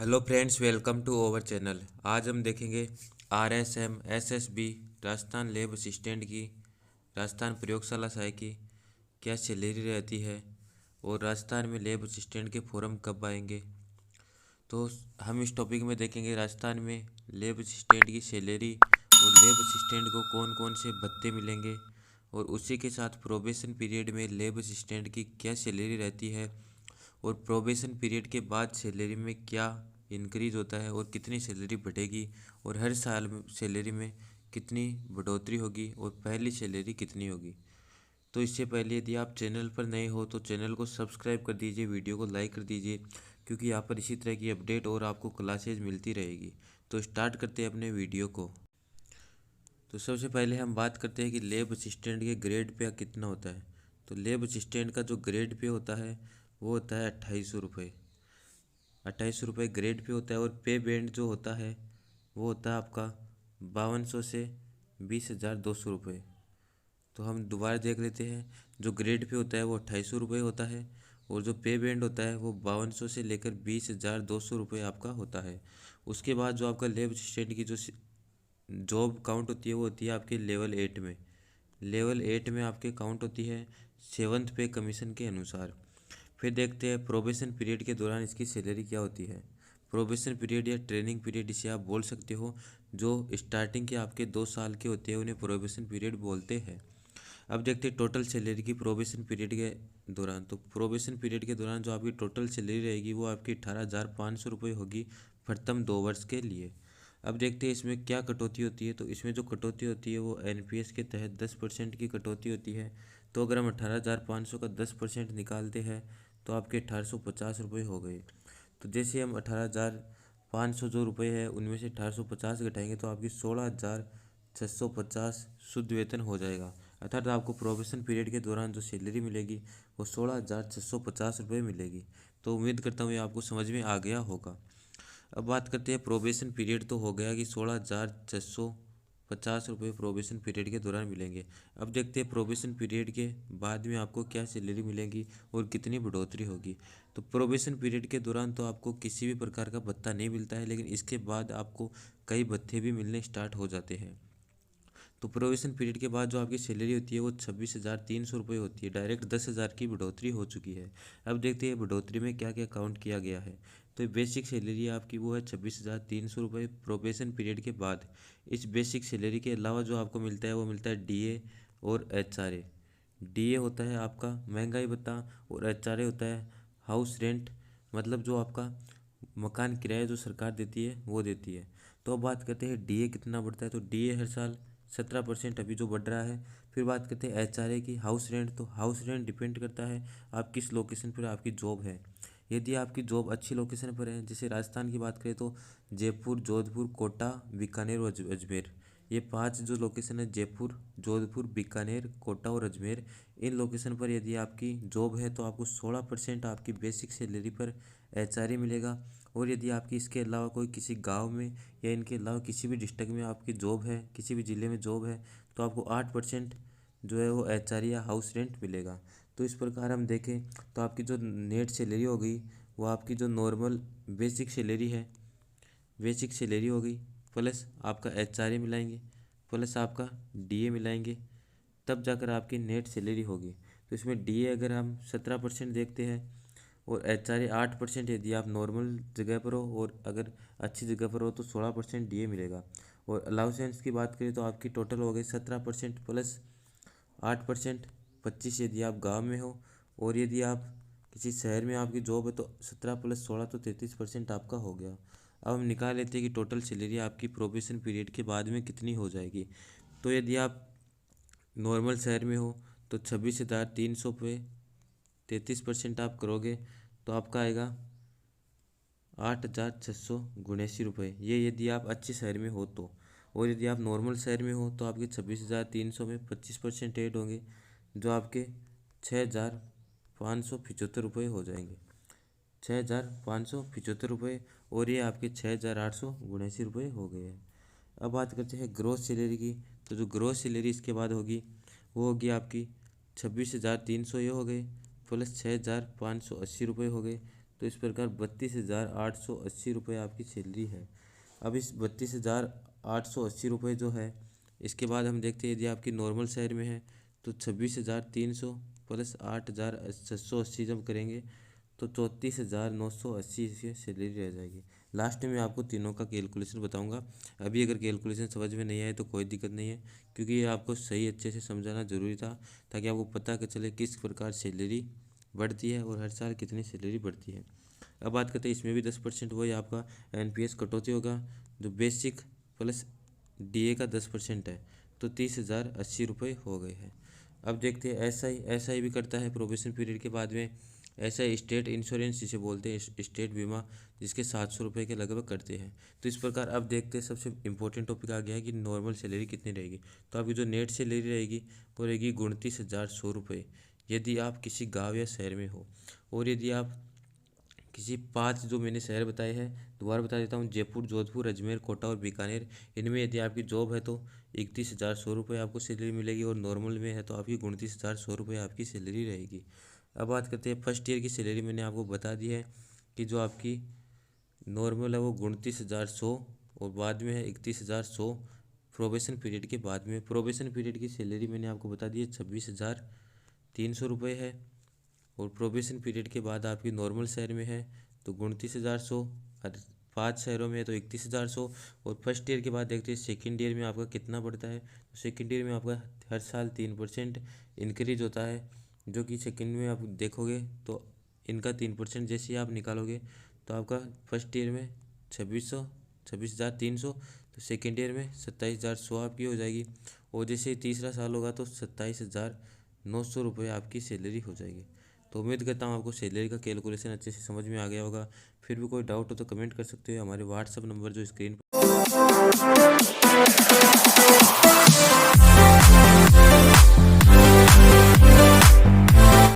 Hello friends, welcome to our channel. आज हम देखेंगे RSM SSB Rajasthan lab assistant की, राजस्थान प्रयोगशाला सहायक की क्या सैलरी रहती है और राजस्थान में लैब असिस्टेंट के फॉर्म कब आएंगे। तो हम इस टॉपिक में देखेंगे राजस्थान में लैब असिस्टेंट की सैलरी और लैब असिस्टेंट को कौन कौन से भत्ते मिलेंगे, और उसी के साथ प्रोबेशन पीरियड में लैब असिस्टेंट की क्या सैलरी रहती है और प्रोबेशन पीरियड के बाद सैलरी में क्या इंक्रीज होता है और कितनी सैलरी बढ़ेगी, और हर साल सैलरी में कितनी बढ़ोतरी होगी और पहली सैलरी कितनी होगी। तो इससे पहले यदि आप चैनल पर नए हो तो चैनल को सब्सक्राइब कर दीजिए, वीडियो को लाइक कर दीजिए, क्योंकि यहाँ पर इसी तरह की अपडेट और आपको क्लासेज मिलती रहेगी। तो स्टार्ट करते हैं अपने वीडियो को। तो सबसे पहले हम बात करते हैं कि लैब असिस्टेंट के ग्रेड पे कितना होता है। तो लैब असिस्टेंट का जो ग्रेड पे होता है वो होता है 2800 रुपये। 2800 रुपये ग्रेड पे होता है, और पे बैंड जो होता है वो होता है आपका 5200 से 20,200 रुपये। तो हम दोबारा देख लेते हैं। जो ग्रेड पे होता है वो 2800 रुपये होता है, और जो पे बैंड होता है वो 5200 से लेकर 20,200 रुपये आपका होता है। उसके बाद जो आपका लैब असिस्टेंट की जो जॉब काउंट होती है वो होती है आपके लेवल 8 में। लेवल 8 में आपके काउंट होती है 7th पे कमीशन के अनुसार। फिर देखते हैं प्रोबेशन पीरियड के दौरान इसकी सैलरी क्या होती है। प्रोबेशन पीरियड या ट्रेनिंग पीरियड इसे आप बोल सकते हो। जो स्टार्टिंग के आपके 2 साल के होते हैं उन्हें प्रोबेशन पीरियड बोलते हैं। अब देखते हैं टोटल सैलरी की प्रोबेशन पीरियड के दौरान। तो प्रोबेशन पीरियड के दौरान जो आपकी टोटल सैलरी रहेगी वो आपकी 18,500 रुपये होगी प्रथम 2 वर्ष के लिए। अब देखते हैं इसमें क्या कटौती होती है। तो इसमें जो कटौती होती है वो एनपीएस के तहत 10% की कटौती होती है। तो अगर हम 18,500 का 10% निकालते हैं तो आपके 1850 रुपये हो गए। तो जैसे हम 18,500 जो रुपये है उनमें से 1850 घटाएंगे तो आपकी 16,650 शुद्ध वेतन हो जाएगा। अर्थात आपको प्रोबेशन पीरियड के दौरान जो सैलरी मिलेगी वो 16,650 रुपये मिलेगी। तो उम्मीद करता हूँ ये आपको समझ में आ गया होगा। अब बात करते हैं प्रोबेशन पीरियड। तो हो गया कि 16,650 रुपये प्रोबेशन पीरियड के दौरान मिलेंगे। अब देखते हैं प्रोबेशन पीरियड के बाद में आपको क्या सैलरी मिलेगी और कितनी बढ़ोतरी होगी। तो प्रोबेशन पीरियड के दौरान तो आपको किसी भी प्रकार का भत्ता नहीं मिलता है, लेकिन इसके बाद आपको कई भत्ते भी मिलने स्टार्ट हो जाते हैं। तो प्रोबेशन पीरियड के बाद जो आपकी सैलरी होती है वो 26,300 रुपये होती है। डायरेक्ट 10,000 की बढ़ोतरी हो चुकी है। अब देखते हैं बढ़ोतरी में क्या क्या काउंट किया गया है। तो बेसिक सैलरी आपकी वो है 26,300 रुपये प्रोबेशन पीरियड के बाद। इस बेसिक सैलरी के अलावा जो आपको मिलता है वो मिलता है डीए और एचआरए। डीए होता है आपका महंगाई भत्ता, और एचआरए होता है हाउस रेंट, मतलब जो आपका मकान किराया जो सरकार देती है वो देती है। तो अब बात करते हैं डीए कितना बढ़ता है। तो डीए हर साल 17% अभी जो बढ़ रहा है। फिर बात करते हैं एचआरए की, हाउस रेंट। तो हाउस रेंट डिपेंड करता है आप किस लोकेशन पर आपकी जॉब है। यदि आपकी जॉब अच्छी लोकेशन पर है, जैसे राजस्थान की बात करें तो जयपुर, जोधपुर, कोटा, बीकानेर और अजमेर, ये 5 जो लोकेशन है, जयपुर, जोधपुर, बीकानेर, कोटा और अजमेर, इन लोकेशन पर यदि आपकी जॉब है तो आपको 16% आपकी बेसिक सैलरी पर एचआरए मिलेगा। और यदि आपकी इसके अलावा कोई किसी गांव में या इनके अलावा किसी भी डिस्ट्रिक्ट में आपकी जॉब है, किसी भी ज़िले में जॉब है, तो आपको 8% जो है वो एचआरए या हाउस रेंट मिलेगा। तो इस प्रकार हम देखें तो आपकी जो नेट सैलरी हो गई वो आपकी जो नॉर्मल बेसिक सैलरी है, बेसिक सैलरी हो गई, प्लस आपका एचआरए मिलाएंगे, प्लस आपका डीए मिलाएंगे, तब जाकर आपकी नेट सैलरी होगी। तो इसमें डीए अगर हम 17% देखते हैं और एचआरए 8%। यदि आप नॉर्मल जगह पर हो और अगर अच्छी जगह पर हो तो 16% डीए मिलेगा। और अलाउंसेंस की बात करें तो आपकी टोटल हो गई 17% प्लस 8%, 25 यदि आप गाँव में हो, और यदि आप किसी शहर में आपकी जॉब है तो 17 प्लस 16 तो 33% आपका हो गया। अब हम निकाल लेते हैं कि टोटल सैलरी आपकी प्रोबेशन पीरियड के बाद में कितनी हो जाएगी। तो यदि आप नॉर्मल शहर में हो तो 26,300 पे 33% आप करोगे तो आपका आएगा 8,679 रुपये। ये यदि आप अच्छे शहर में हो तो। और यदि आप नॉर्मल शहर में हो तो आपके 26,300 में 25% ऐड होंगे, जो आपके 6,575 रुपये हो जाएंगे। 6,575 रुपये, और ये आपके 6,879 रुपये हो गए हैं। अब बात करते हैं ग्रोस सैलरी की। तो जो ग्रोस सैलरी इसके बाद होगी वो होगी आपकी 26,300 ये हो गए, प्लस 6,580 रुपये हो गए, तो इस प्रकार 32,880 रुपये आपकी सैलरी है। अब इस 32,880 रुपये जो है, इसके बाद हम देखते हैं यदि आपकी नॉर्मल शहर में है तो 26,300 प्लस 8,780 जब करेंगे तो 34,980 की सैलरी रह जाएगी। लास्ट में आपको तीनों का कैलकुलेशन बताऊंगा। अभी अगर कैलकुलेशन समझ में नहीं आए तो कोई दिक्कत नहीं है, क्योंकि ये आपको सही अच्छे से समझाना ज़रूरी था, ताकि आपको पता चले किस प्रकार सैलरी बढ़ती है और हर साल कितनी सैलरी बढ़ती है। अब बात करते हैं इसमें भी 10% वही आपका NPS कटौती होगा, जो बेसिक प्लस DA का 10% है, तो 30,080 रुपये हो गए हैं। अब देखते हैं SI भी करता है प्रोबेशन पीरियड के बाद में। SI स्टेट इंश्योरेंस जिसे बोलते हैं, स्टेट बीमा, जिसके 700 रुपये के लगभग करते हैं। तो इस प्रकार अब देखते हैं सबसे इंपॉर्टेंट टॉपिक आ गया है कि नॉर्मल सैलरी कितनी रहेगी। तो आपकी जो नेट सैलरी रहेगी वो रहेगी 29,100 रुपये, यदि आप किसी गाँव या शहर में हो। और यदि आप किसी 5 जो मैंने शहर बताए हैं, दोबारा बता देता हूँ, जयपुर, जोधपुर, अजमेर, कोटा और बीकानेर, इनमें यदि आपकी जॉब है तो 31,100 रुपये आपको सैलरी मिलेगी, और नॉर्मल में है तो आपकी 29,100 रुपये आपकी सैलरी रहेगी। अब बात करते हैं फर्स्ट ईयर की सैलरी। मैंने आपको बता दी है कि जो आपकी नॉर्मल है वो 29,100 और बाद में है 31,100 प्रोबेशन पीरियड के बाद में। प्रोबेशन पीरियड की सैलरी मैंने आपको बता दी है 26,300 रुपये है, और प्रोबेशन पीरियड के बाद आपकी नॉर्मल शहर में है तो 29,100, 5 शहरों में है तो 31,100। और फर्स्ट ईयर के बाद देखते हैं सेकेंड ईयर में आपका कितना बढ़ता है। तो सेकेंड ईयर में आपका हर साल 3% इंक्रीज होता है, जो कि सेकेंड में आप देखोगे तो इनका 3% जैसे ही आप निकालोगे तो आपका फर्स्ट ईयर में 26,300, तो सेकेंड ईयर में 27,100 आपकी हो जाएगी, और जैसे ही तीसरा साल होगा तो 27,900 रुपये आपकी सैलरी हो जाएगी। तो उम्मीद करता हूँ आपको सैलरी का कैलकुलेशन अच्छे से समझ में आ गया होगा। फिर भी कोई डाउट हो तो कमेंट कर सकते हो। हमारे व्हाट्सअप नंबर जो स्क्रीन पर